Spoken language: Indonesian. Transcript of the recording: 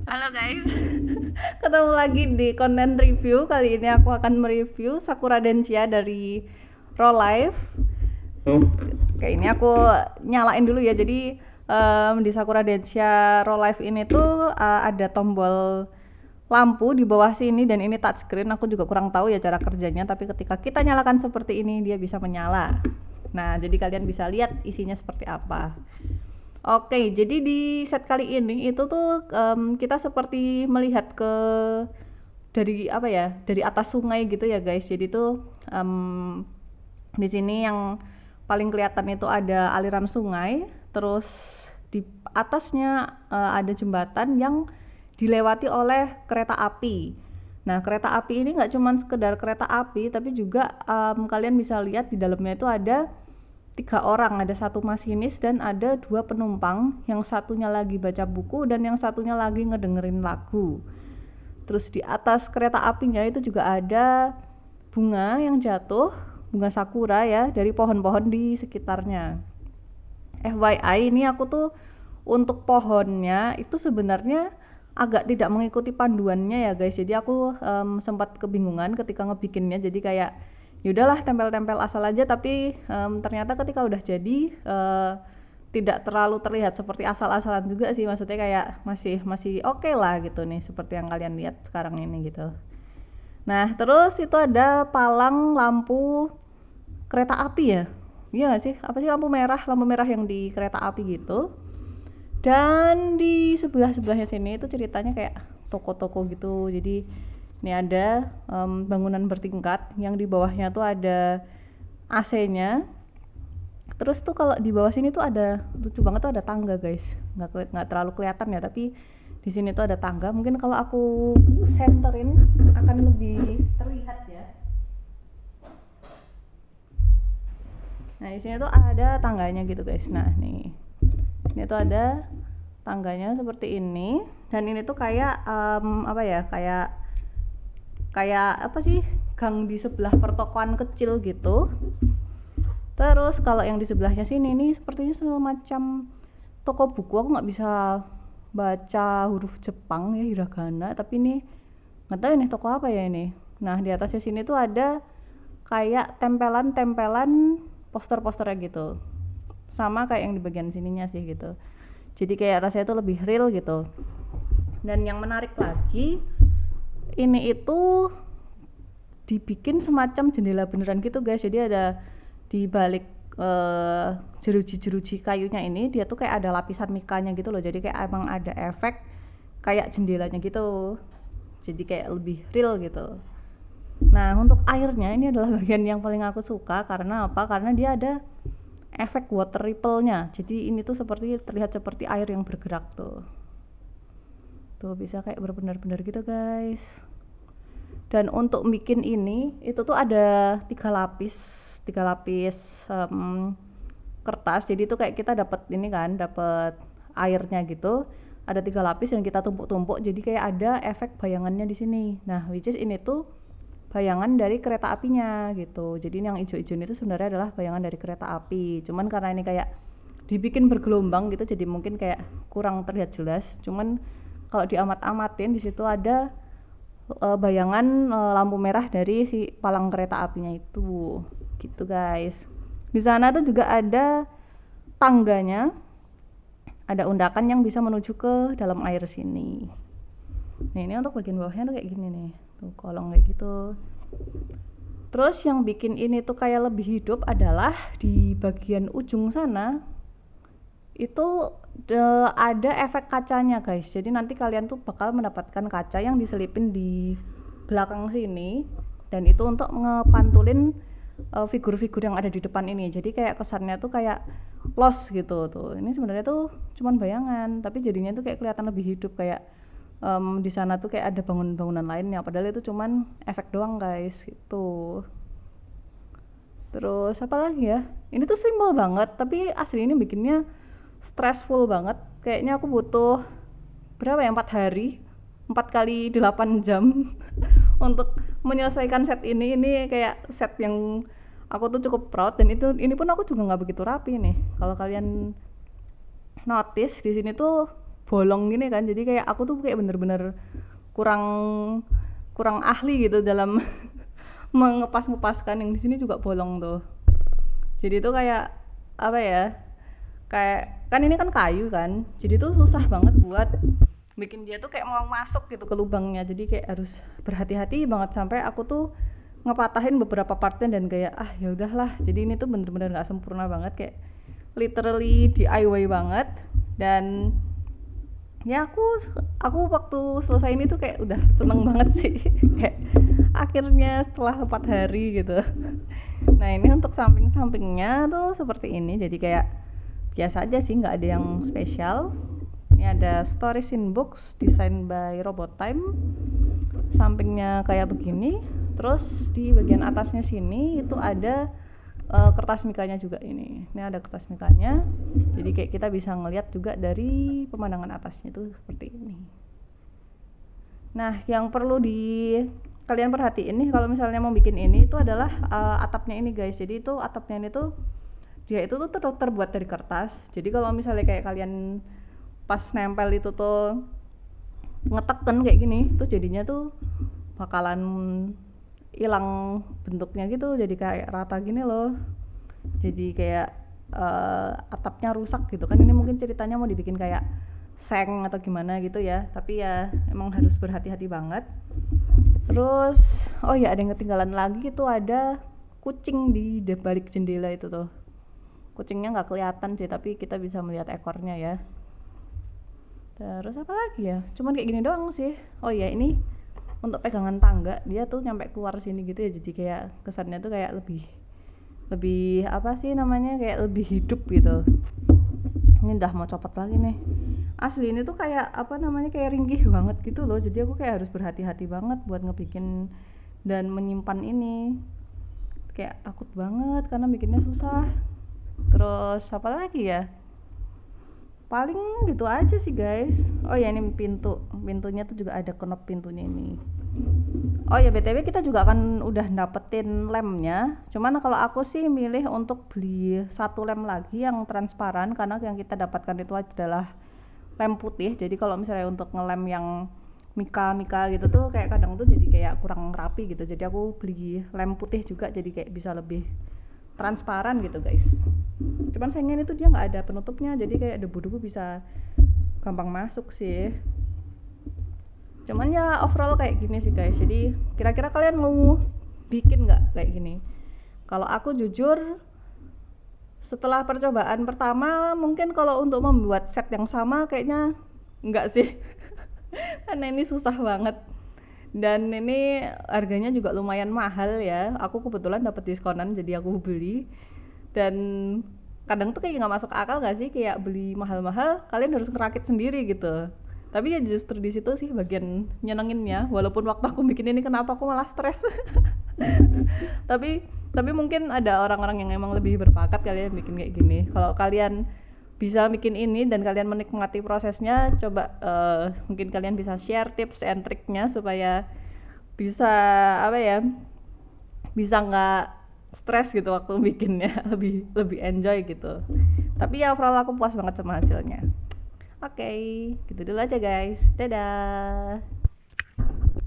Halo guys, ketemu lagi di konten review. Kali ini aku akan mereview Sakura Densia dari Raw Life. Kayak ini aku nyalain dulu ya. Jadi di Sakura Densia Raw Life ini tuh ada tombol lampu di bawah sini dan ini touchscreen. Aku juga kurang tahu ya cara kerjanya, tapi ketika kita nyalakan seperti ini dia bisa menyala. Nah, jadi kalian bisa lihat isinya seperti apa. Oke, jadi di set kali ini itu tuh kita seperti melihat dari apa ya, dari atas sungai gitu ya guys. Jadi tuh di sini yang paling kelihatan itu ada aliran sungai, terus di atasnya ada jembatan yang dilewati oleh kereta api. Nah, kereta api ini nggak cuma sekedar kereta api, tapi juga kalian bisa lihat di dalamnya itu ada 3 orang, ada 1 masinis dan ada 2 penumpang, yang satunya lagi baca buku dan yang satunya lagi ngedengerin lagu. Terus di atas kereta apinya itu juga ada bunga yang jatuh, bunga sakura ya, dari pohon-pohon di sekitarnya. FYI, ini aku tuh untuk pohonnya itu sebenarnya agak tidak mengikuti panduannya ya guys. Jadi aku sempat kebingungan ketika ngebikinnya. Jadi kayak yaudahlah tempel-tempel asal aja, tapi ternyata ketika udah jadi tidak terlalu terlihat seperti asal-asalan juga sih. Maksudnya kayak masih oke lah gitu nih, seperti yang kalian lihat sekarang ini gitu. Nah, terus itu ada palang lampu kereta api ya. Iya nggak sih? Apa sih lampu merah yang di kereta api gitu. Dan di sebelah-sebelahnya sini itu ceritanya kayak toko-toko gitu. Jadi ini ada bangunan bertingkat yang di bawahnya tuh ada AC-nya. Terus tuh kalau di bawah sini tuh ada, lucu banget tuh, ada tangga guys. Nggak terlalu kelihatan ya, tapi di sini tuh ada tangga. Mungkin kalau aku centerin akan lebih terlihat ya. Nah, di sini tuh ada tangganya gitu guys. Nah, nih. Ini tuh ada tangganya seperti ini, dan ini tuh kayak apa ya? Kayak apa sih? Gang di sebelah pertokoan kecil gitu. Terus kalau yang di sebelahnya sini nih sepertinya semacam toko buku. Aku nggak bisa baca huruf Jepang ya, hiragana, tapi ini nggak tahu ini toko apa ya ini. Nah, di atasnya sini tuh ada kayak tempelan-tempelan poster-posternya gitu, sama kayak yang di bagian sininya sih gitu. Jadi kayak rasanya tuh lebih real gitu. Dan yang menarik lagi, ini itu dibikin semacam jendela beneran gitu guys. Jadi ada di balik jeruji-jeruji kayunya ini, dia tuh kayak ada lapisan mikanya gitu loh. Jadi kayak emang ada efek kayak jendelanya gitu. Jadi kayak lebih real gitu. Nah, untuk airnya ini adalah bagian yang paling aku suka. Karena apa? Karena dia ada efek water ripple-nya. Jadi ini tuh seperti terlihat seperti air yang bergerak tuh. Tuh bisa kayak berbenar-benar gitu guys. Dan untuk bikin ini itu tuh ada 3 lapis kertas. Jadi itu kayak kita dapat ini kan, dapat airnya gitu. Ada 3 lapis yang kita tumpuk-tumpuk. Jadi kayak ada efek bayangannya di sini. Nah, which is ini tuh bayangan dari kereta apinya gitu. Jadi yang hijau-hijau itu sebenarnya adalah bayangan dari kereta api. Cuman karena ini kayak dibikin bergelombang gitu, jadi mungkin kayak kurang terlihat jelas. Cuman kalau diamat-amatin di situ ada bayangan lampu merah dari si palang kereta apinya itu. Gitu guys. Di sana tuh juga ada tangganya. Ada undakan yang bisa menuju ke dalam air sini. Nah, ini untuk bagian bawahnya tuh kayak gini nih. Tuh kolong kayak gitu. Terus yang bikin ini tuh kayak lebih hidup adalah di bagian ujung sana itu ada efek kacanya guys. Jadi nanti kalian tuh bakal mendapatkan kaca yang diselipin di belakang sini, dan itu untuk ngepantulin figur-figur yang ada di depan ini. Jadi kayak kesannya tuh kayak lost gitu tuh. Ini sebenarnya tuh cuman bayangan, tapi jadinya tuh kayak kelihatan lebih hidup, kayak di sana tuh kayak ada bangunan-bangunan lainnya, padahal itu cuman efek doang guys gitu. Terus apa lagi ya, ini tuh simpel banget tapi asli ini bikinnya stressful banget. Kayaknya aku butuh berapa ya, 4 hari 4 kali 8 jam untuk menyelesaikan set ini kayak set yang aku tuh cukup proud. Dan itu ini pun aku juga nggak begitu rapi nih. Kalau kalian notice di sini tuh bolong gini kan, jadi kayak aku tuh kayak bener-bener kurang kurang ahli gitu dalam mengepas-ngepaskan. Yang di sini juga bolong tuh, jadi tuh kayak apa ya, kayak kan ini kan kayu kan, jadi tuh susah banget buat bikin dia tuh kayak mau masuk gitu ke lubangnya, jadi kayak harus berhati-hati banget sampai aku tuh ngepatahin beberapa partnya dan kayak ya udahlah. Jadi ini tuh bener-bener nggak sempurna banget, kayak literally DIY banget. Dan ya aku waktu selesai ini tuh kayak udah seneng banget sih kayak akhirnya setelah 4 hari gitu. Nah ini untuk samping-sampingnya tuh seperti ini, jadi kayak biasa aja sih, nggak ada yang spesial. Ini ada Stories in Books design by Robotime, sampingnya kayak begini. Terus di bagian atasnya sini itu ada kertas mikanya juga. Ini ada kertas mikanya, jadi kayak kita bisa ngeliat juga dari pemandangan atasnya itu seperti ini. Nah yang perlu kalian perhatiin nih kalau misalnya mau bikin ini, itu adalah atapnya ini guys. Jadi itu atapnya ini tuh dia itu tuh terbuat dari kertas. Jadi kalau misalnya kayak kalian pas nempel itu tuh ngeteken kayak gini, tuh jadinya tuh bakalan hilang bentuknya gitu, jadi kayak rata gini loh. Jadi kayak atapnya rusak gitu kan. Ini mungkin ceritanya mau dibikin kayak seng atau gimana gitu ya, tapi ya emang harus berhati-hati banget. Terus oh ya ada yang ketinggalan lagi, itu ada kucing di balik jendela itu tuh. Kucingnya nggak kelihatan sih, tapi kita bisa melihat ekornya ya. Terus apa lagi ya, cuman kayak gini doang sih. Oh ya ini untuk pegangan tangga, dia tuh nyampe keluar sini gitu ya, jadi kayak kesannya tuh kayak lebih apa sih namanya, kayak lebih hidup gitu. Ini udah mau copot lagi nih. Asli ini tuh kayak apa namanya, kayak ringgih banget gitu loh, jadi aku kayak harus berhati-hati banget buat ngebikin dan menyimpan ini. Kayak takut banget karena bikinnya susah. Terus apa lagi ya, paling gitu aja sih guys. Oh ya ini pintunya tuh juga ada knob pintunya ini. Oh ya BTW kita juga akan udah dapetin lemnya, cuman kalau aku sih milih untuk beli satu lem lagi yang transparan, karena yang kita dapatkan itu adalah lem putih. Jadi kalau misalnya untuk ngelem yang mika gitu tuh kayak kadang tuh jadi kayak kurang rapi gitu, jadi aku beli lem putih juga, jadi kayak bisa lebih transparan gitu guys. Cuman sayangnya itu dia nggak ada penutupnya, jadi kayak debu-debu bisa gampang masuk sih. Cuman ya overall kayak gini sih guys. Jadi kira-kira kalian mau bikin nggak kayak gini? Kalau aku jujur setelah percobaan pertama, mungkin kalau untuk membuat set yang sama kayaknya nggak sih karena ini susah banget. Dan ini harganya juga lumayan mahal ya. Aku kebetulan dapat diskonan jadi aku beli. Dan kadang tuh kayak nggak masuk akal gak sih, kayak beli mahal-mahal kalian harus ngerakit sendiri gitu. Tapi ya justru di situ sih bagian nyenenginnya. Walaupun waktu aku bikin ini kenapa aku malah stres. tapi mungkin ada orang-orang yang emang lebih berbakat kali ya bikin kayak gini. Kalau kalian bisa bikin ini dan kalian menikmati prosesnya, coba mungkin kalian bisa share tips and triknya supaya bisa apa ya, bisa nggak stres gitu waktu bikinnya, lebih enjoy gitu. Tapi ya overall aku puas banget sama hasilnya. Oke, gitu dulu aja guys, dadah.